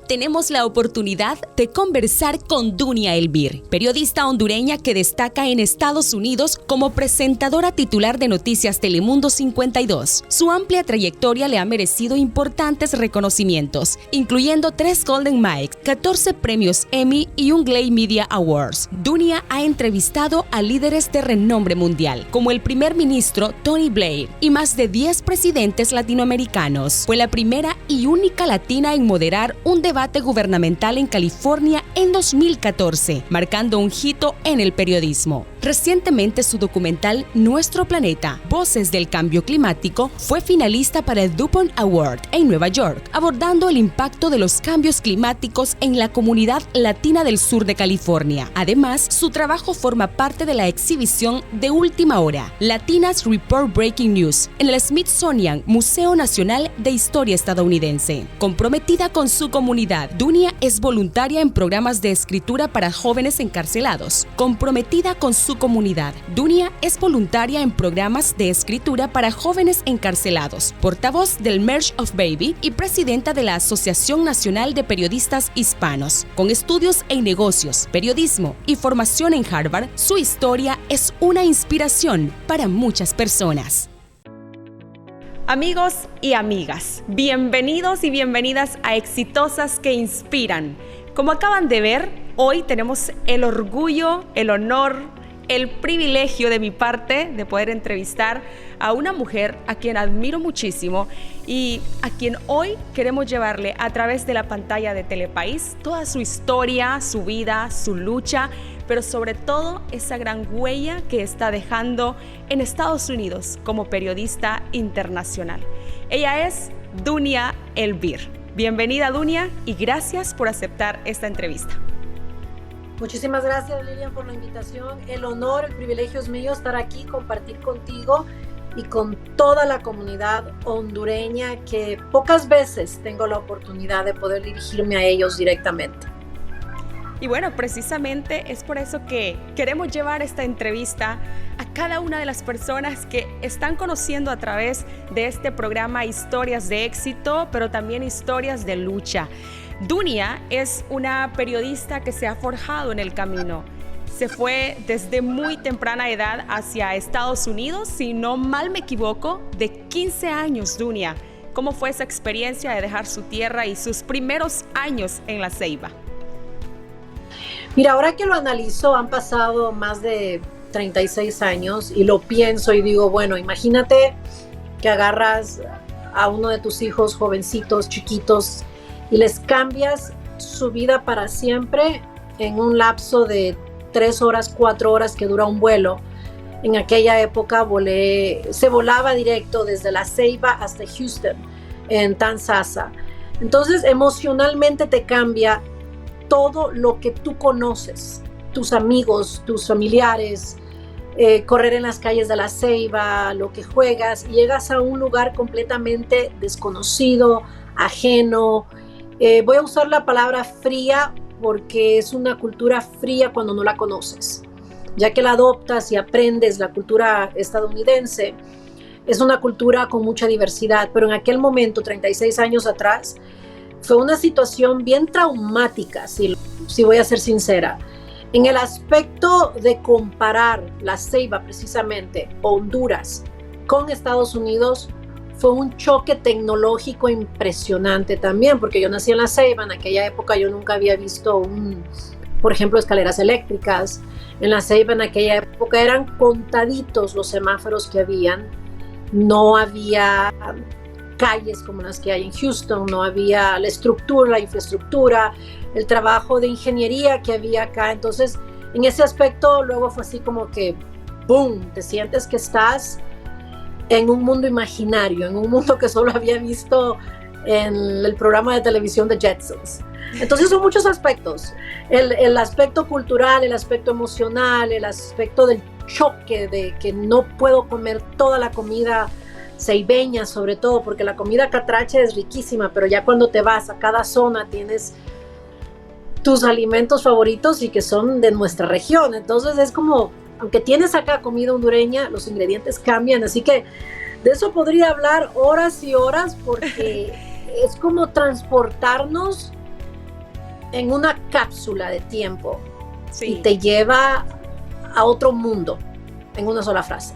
tenemos la oportunidad de conversar con Dunia Elvir, periodista hondureña que destaca en Estados Unidos como presentadora titular de Noticias Telemundo 52. Su amplia trayectoria le ha merecido importantes reconocimientos, incluyendo 3 Golden Mics, 14 premios Emmy y un Glay Media Awards. Dunia ha entrevistado a líderes de renombre mundial, como el primer ministro Tony Blair y más de 10 presidentes latinoamericanos. Fue la primera y única latina en moderar un debate gubernamental en California en 2014, marcando un hito en el periodismo. Recientemente su documental Nuestro Planeta, Voces del Cambio Climático, fue finalista para el DuPont Award en Nueva York, abordando el impacto de los cambios climáticos en la comunidad latina del sur de California. Además, su trabajo forma parte de la exhibición de última hora, Latinas Report Breaking News, en el Smithsonian Museo Nacional de Historia Estadounidense. Comprometida con su comunidad, Dunia es voluntaria en programas de escritura para jóvenes encarcelados. Comprometida con su comunidad, Dunia es voluntaria en programas de escritura para jóvenes encarcelados, portavoz del March of Baby y presidenta de la Asociación Nacional de Periodistas Hispanos. Con estudios en negocios, periodismo y formación en Harvard, su historia es una inspiración para muchas personas. Amigos y amigas, bienvenidos y bienvenidas a Exitosas que Inspiran. Como acaban de ver, hoy tenemos el orgullo, el honor, el privilegio de mi parte de poder entrevistar a una mujer a quien admiro muchísimo y a quien hoy queremos llevarle a través de la pantalla de Telepaís toda su historia, su vida, su lucha, pero sobre todo esa gran huella que está dejando en Estados Unidos como periodista internacional. Ella es Dunia Elvir. Bienvenida, Dunia, y gracias por aceptar esta entrevista. Muchísimas gracias, Lilian, por la invitación. El honor, el privilegio es mío estar aquí, compartir contigo y con toda la comunidad hondureña que pocas veces tengo la oportunidad de poder dirigirme a ellos directamente. Y bueno, precisamente es por eso que queremos llevar esta entrevista a cada una de las personas que están conociendo a través de este programa historias de éxito, pero también historias de lucha. Dunia es una periodista que se ha forjado en el camino. Se fue desde muy temprana edad hacia Estados Unidos, si no mal me equivoco, de 15 años, Dunia. ¿Cómo fue esa experiencia de dejar su tierra y sus primeros años en La Ceiba? Mira, ahora que lo analizo, han pasado más de 36 años y lo pienso y digo, bueno, imagínate que agarras a uno de tus hijos jovencitos, chiquitos, y les cambias su vida para siempre en un lapso de 3 horas, 4 horas que dura un vuelo. En aquella época se volaba directo desde La Ceiba hasta Houston, en Tansasa. Entonces, emocionalmente te cambia todo lo que tú conoces, tus amigos, tus familiares, correr en las calles de La Ceiba, lo que juegas, y llegas a un lugar completamente desconocido, ajeno. Voy a usar la palabra fría porque es una cultura fría cuando no la conoces. Ya que la adoptas y aprendes la cultura estadounidense, es una cultura con mucha diversidad, pero en aquel momento, 36 años atrás, fue una situación bien traumática, si voy a ser sincera. En el aspecto de comparar La Ceiba, precisamente, Honduras, con Estados Unidos, fue un choque tecnológico impresionante también, porque yo nací en La Ceiba. En aquella época yo nunca había visto, por ejemplo, escaleras eléctricas. En La Ceiba en aquella época eran contaditos los semáforos que habían. No había calles como las que hay en Houston, no había la estructura, la infraestructura, el trabajo de ingeniería que había acá. Entonces, en ese aspecto, luego fue así como que, ¡boom!, te sientes que estás en un mundo imaginario, en un mundo que solo había visto en el programa de televisión de Jetsons. Entonces son muchos aspectos, el aspecto cultural, el aspecto emocional, el aspecto del choque de que no puedo comer toda la comida ceibeña, sobre todo porque la comida catrache es riquísima, pero ya cuando te vas a cada zona tienes tus alimentos favoritos y que son de nuestra región. Entonces es como, aunque tienes acá comida hondureña, los ingredientes cambian, así que de eso podría hablar horas y horas porque es como transportarnos en una cápsula de tiempo Sí. y te lleva a otro mundo en una sola frase.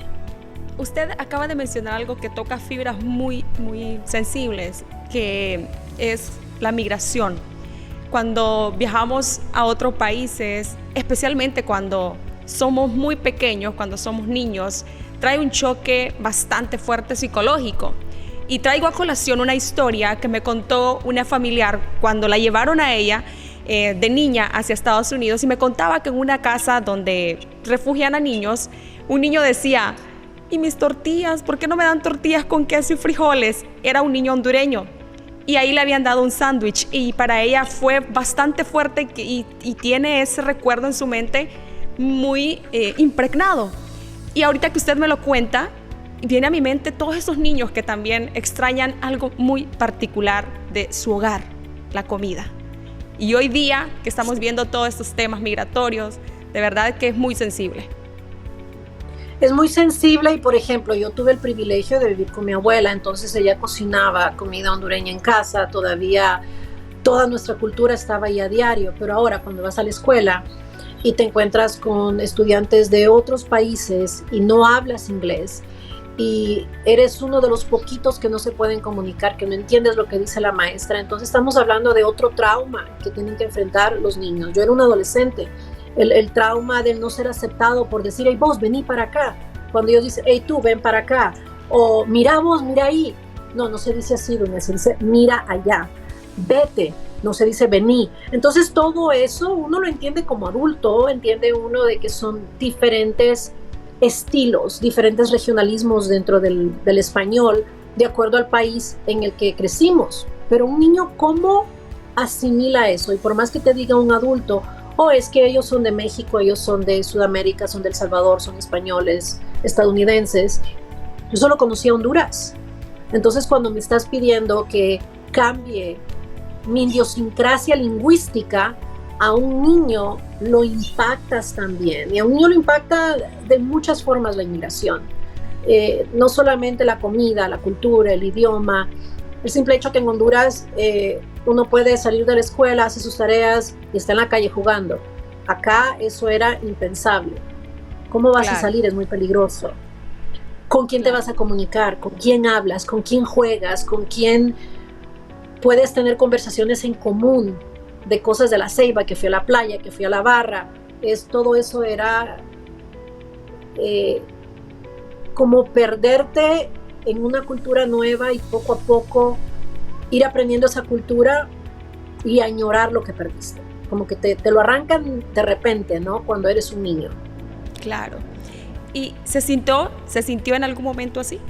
Usted acaba de mencionar algo que toca fibras muy, muy sensibles, que es la migración. Cuando viajamos a otros países, especialmente cuando somos muy pequeños, cuando somos niños, trae un choque bastante fuerte psicológico. Y traigo a colación una historia que me contó una familiar cuando la llevaron a ella de niña hacia Estados Unidos, y me contaba que en una casa donde refugian a niños, un niño decía: ¿y mis tortillas? ¿Por qué no me dan tortillas con queso y frijoles? Era un niño hondureño y ahí le habían dado un sándwich, y para ella fue bastante fuerte y tiene ese recuerdo en su mente muy impregnado. Y ahorita que usted me lo cuenta, viene a mi mente todos esos niños que también extrañan algo muy particular de su hogar, la comida. Y hoy día que estamos viendo todos estos temas migratorios, de verdad que es muy sensible. Es muy sensible y, por ejemplo, yo tuve el privilegio de vivir con mi abuela, entonces ella cocinaba comida hondureña en casa, todavía toda nuestra cultura estaba ahí a diario, pero ahora cuando vas a la escuela y te encuentras con estudiantes de otros países y no hablas inglés y eres uno de los poquitos que no se pueden comunicar, que no entiendes lo que dice la maestra, entonces estamos hablando de otro trauma que tienen que enfrentar los niños. Yo era un adolescente. El trauma del no ser aceptado por decir: hey, vos, vení para acá. Cuando ellos dicen: hey, tú, ven para acá. O mira vos, mira ahí. No, no se dice así, doña, se dice mira allá. Vete, no se dice vení. Entonces todo eso uno lo entiende como adulto, entiende uno de que son diferentes estilos, diferentes regionalismos dentro del español, de acuerdo al país en el que crecimos. Pero un niño, ¿cómo asimila eso? Y por más que te diga un adulto: es que ellos son de México, ellos son de Sudamérica, son de El Salvador, son españoles, estadounidenses. Yo solo conocía Honduras. Entonces, cuando me estás pidiendo que cambie mi idiosincrasia lingüística, a un niño lo impactas también. Y a un niño lo impacta de muchas formas la inmigración. No solamente la comida, la cultura, el idioma. El simple hecho que en Honduras uno puede salir de la escuela, hace sus tareas y está en la calle jugando. Acá eso era impensable. ¿Cómo vas a salir? Es muy peligroso. ¿Con quién te vas a comunicar? ¿Con quién hablas? ¿Con quién juegas? ¿Con quién puedes tener conversaciones en común de cosas de la Ceiba, que fui a la playa, que fui a la barra? Todo eso era como perderte en una cultura nueva y poco a poco ir aprendiendo esa cultura y añorar lo que perdiste. Como que te lo arrancan de repente, ¿no? Cuando eres un niño. Claro. ¿Y se sintió en algún momento así?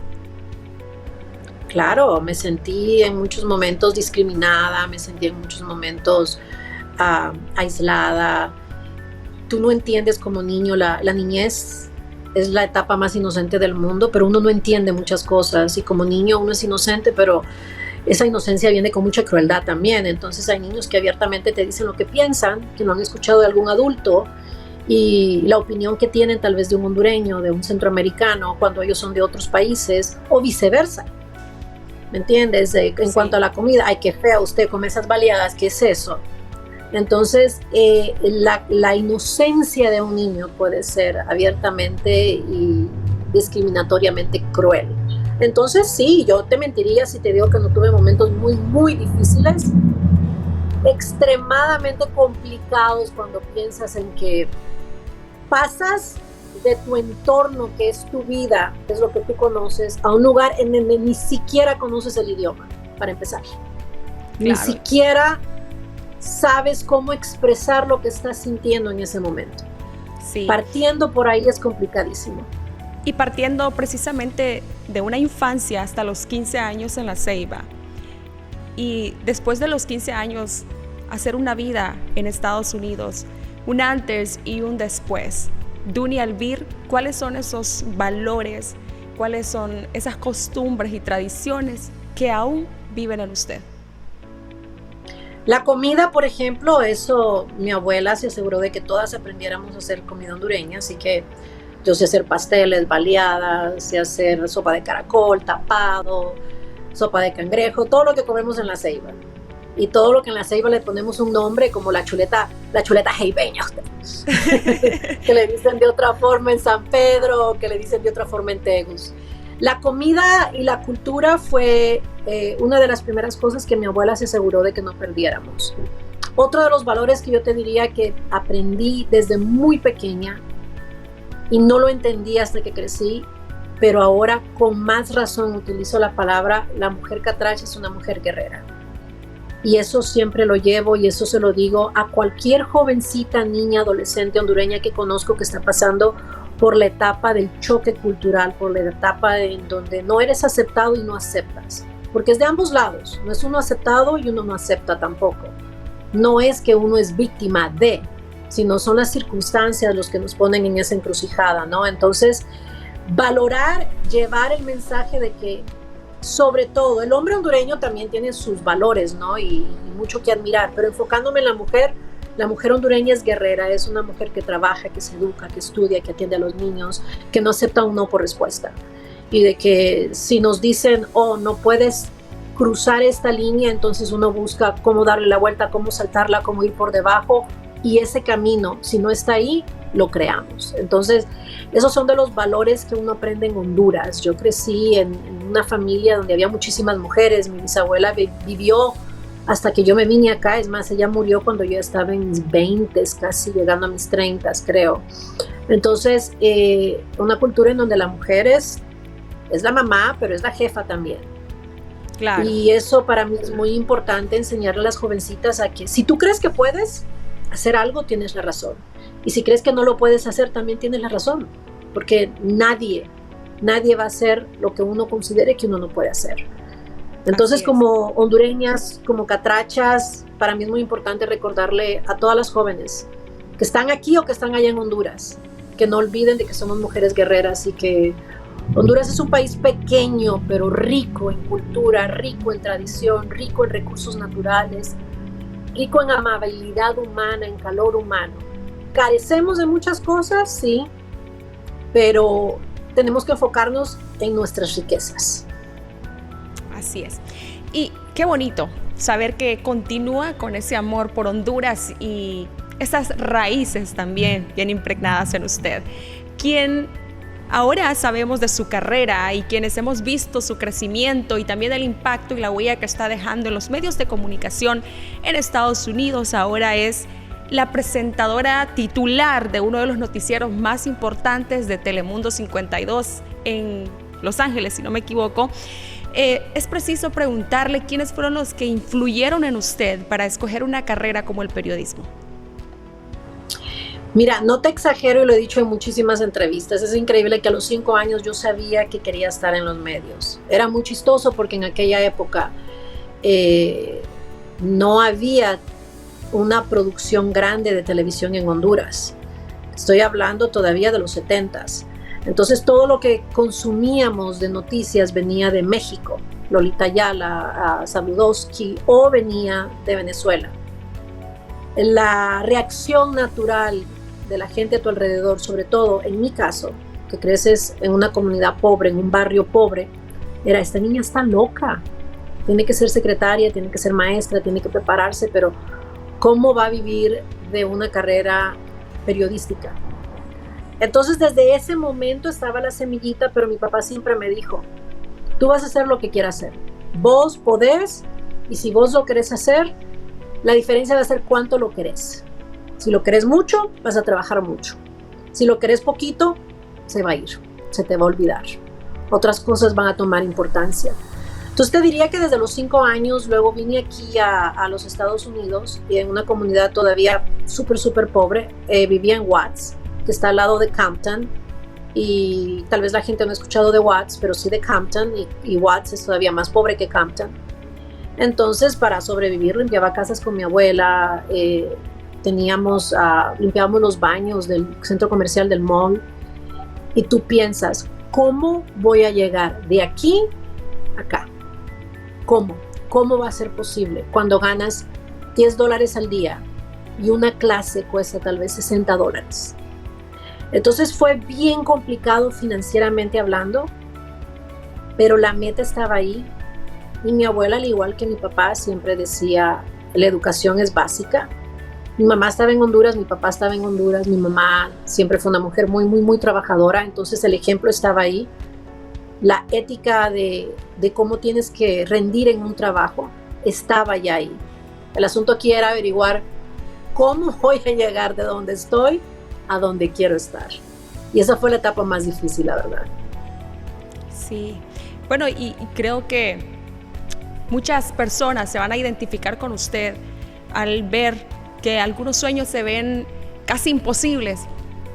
Claro, me sentí en muchos momentos discriminada, me sentí en muchos momentos aislada. Tú no entiendes como niño, la niñez es la etapa más inocente del mundo, pero uno no entiende muchas cosas y como niño uno es inocente, pero esa inocencia viene con mucha crueldad también. Entonces hay niños que abiertamente te dicen lo que piensan, que no han escuchado de algún adulto y la opinión que tienen tal vez de un hondureño, de un centroamericano, cuando ellos son de otros países o viceversa. ¿Me entiendes? En cuanto a la comida, ay, qué fea usted come esas baleadas, ¿qué es eso? Entonces, la inocencia de un niño puede ser abiertamente y discriminatoriamente cruel. Entonces, sí, yo te mentiría si te digo que no tuve momentos muy, muy difíciles, extremadamente complicados cuando piensas en que pasas de tu entorno, que es tu vida, que es lo que tú conoces, a un lugar en donde ni siquiera conoces el idioma, para empezar. Claro. Ni siquiera sabes cómo expresar lo que estás sintiendo en ese momento. Sí. Partiendo por ahí es complicadísimo. Y partiendo precisamente de una infancia hasta los 15 años en la Ceiba, y después de los 15 años hacer una vida en Estados Unidos, un antes y un después. Dunia Elvir, ¿cuáles son esos valores, cuáles son esas costumbres y tradiciones que aún viven en usted? La comida, por ejemplo, eso mi abuela se aseguró de que todas aprendiéramos a hacer comida hondureña, así que yo sé hacer pasteles, baleadas, sé hacer sopa de caracol, tapado, sopa de cangrejo, todo lo que comemos en la Ceiba. y todo lo que en la Ceiba le ponemos un nombre, como la chuleta jeibeña, que le dicen de otra forma en San Pedro, que le dicen de otra forma en Tegus. La comida y la cultura fue una de las primeras cosas que mi abuela se aseguró de que no perdiéramos. Otro de los valores que yo te diría que aprendí desde muy pequeña, y no lo entendí hasta que crecí, pero ahora con más razón utilizo la palabra, la mujer catracha es una mujer guerrera. Y eso siempre lo llevo, y eso se lo digo a cualquier jovencita, niña, adolescente hondureña que conozco que está pasando por la etapa del choque cultural, por la etapa en donde no eres aceptado y no aceptas. Porque es de ambos lados, no es uno aceptado y uno no acepta tampoco. No es que uno es víctima de, sino son las circunstancias los que nos ponen en esa encrucijada, ¿no? Entonces, valorar, llevar el mensaje de que, sobre todo, el hombre hondureño también tiene sus valores, ¿no? Y mucho que admirar, pero enfocándome en la mujer hondureña es guerrera, es una mujer que trabaja, que se educa, que estudia, que atiende a los niños, que no acepta un no por respuesta. Y de que si nos dicen, oh, no puedes cruzar esta línea, entonces uno busca cómo darle la vuelta, cómo saltarla, cómo ir por debajo, y ese camino, si no está ahí, lo creamos. Entonces, esos son de los valores que uno aprende en Honduras. Yo crecí en una familia donde había muchísimas mujeres. Mi bisabuela vivió hasta que yo me vine acá. Es más, ella murió cuando yo estaba en mis 20s, casi llegando a mis 30s, creo. Entonces, una cultura en donde la mujer es la mamá, pero es la jefa también. Claro. Y eso para mí es muy importante, enseñarle a las jovencitas a que si tú crees que puedes hacer algo, tienes la razón. Y si crees que no lo puedes hacer, también tienes la razón, porque nadie va a hacer lo que uno considere que uno no puede hacer. Entonces, como hondureñas, como catrachas, para mí es muy importante recordarle a todas las jóvenes que están aquí o que están allá en Honduras, que no olviden de que somos mujeres guerreras y que Honduras es un país pequeño, pero rico en cultura, rico en tradición, rico en recursos naturales, rico en amabilidad humana, en calor humano. Carecemos de muchas cosas, sí, pero tenemos que enfocarnos en nuestras riquezas. Así es. Y qué bonito saber que continúa con ese amor por Honduras y esas raíces también bien impregnadas en usted. Quien ahora sabemos de su carrera y quienes hemos visto su crecimiento y también el impacto y la huella que está dejando en los medios de comunicación en Estados Unidos, ahora es la presentadora titular de uno de los noticieros más importantes de Telemundo 52 en Los Ángeles, si no me equivoco. Es preciso preguntarle quiénes fueron los que influyeron en usted para escoger una carrera como el periodismo. Mira, no te exagero y lo he dicho en muchísimas entrevistas. Es increíble que a los 5 años yo sabía que quería estar en los medios. Era muy chistoso porque en aquella época no había una producción grande de televisión en Honduras. Estoy hablando todavía de los 70s. Entonces todo lo que consumíamos de noticias venía de México, Lolita Ayala, Sabludowski, o venía de Venezuela. La reacción natural de la gente a tu alrededor, sobre todo en mi caso, que creces en una comunidad pobre, en un barrio pobre, era: esta niña está loca, tiene que ser secretaria, tiene que ser maestra, tiene que prepararse, pero ¿cómo va a vivir de una carrera periodística? Entonces desde ese momento estaba la semillita, pero mi papá siempre me dijo: tú vas a hacer lo que quieras hacer, vos podés, y si vos lo querés hacer, la diferencia va a ser cuánto lo querés. Si lo querés mucho, vas a trabajar mucho. Si lo querés poquito, se va a ir, se te va a olvidar. Otras cosas van a tomar importancia. Entonces te diría que desde los 5 años, luego vine aquí a los Estados Unidos, y en una comunidad todavía súper pobre. Vivía en Watts, que está al lado de Compton, y tal vez la gente no ha escuchado de Watts, pero sí de Compton, y Watts es todavía más pobre que Compton. Entonces, para sobrevivir, limpiaba casas con mi abuela, limpiábamos los baños del centro comercial del mall, y tú piensas, ¿cómo voy a llegar de aquí a acá? ¿Cómo va a ser posible cuando ganas $10 al día y una clase cuesta tal vez $60? Entonces fue bien complicado financieramente hablando, pero la meta estaba ahí. Y mi abuela, al igual que mi papá, siempre decía, la educación es básica. Mi mamá estaba en Honduras, mi papá estaba en Honduras, mi mamá siempre fue una mujer muy, muy, muy trabajadora, entonces el ejemplo estaba ahí. La ética de cómo tienes que rendir en un trabajo estaba ya ahí. El asunto aquí era averiguar cómo voy a llegar de donde estoy a donde quiero estar. Y esa fue la etapa más difícil, la verdad. Sí, bueno, y creo que muchas personas se van a identificar con usted al ver que algunos sueños se ven casi imposibles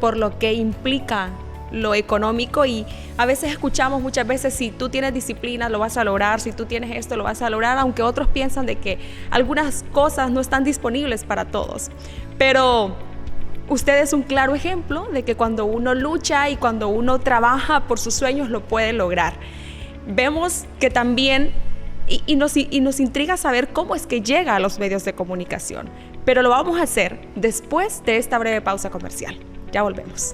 por lo que implica lo económico, y a veces escuchamos muchas veces, si tú tienes disciplina lo vas a lograr, si tú tienes esto lo vas a lograr, aunque otros piensan de que algunas cosas no están disponibles para todos. Pero usted es un claro ejemplo de que cuando uno lucha y cuando uno trabaja por sus sueños lo puede lograr. Vemos que también, y nos intriga saber cómo es que llega a los medios de comunicación, pero lo vamos a hacer después de esta breve pausa comercial. Ya volvemos.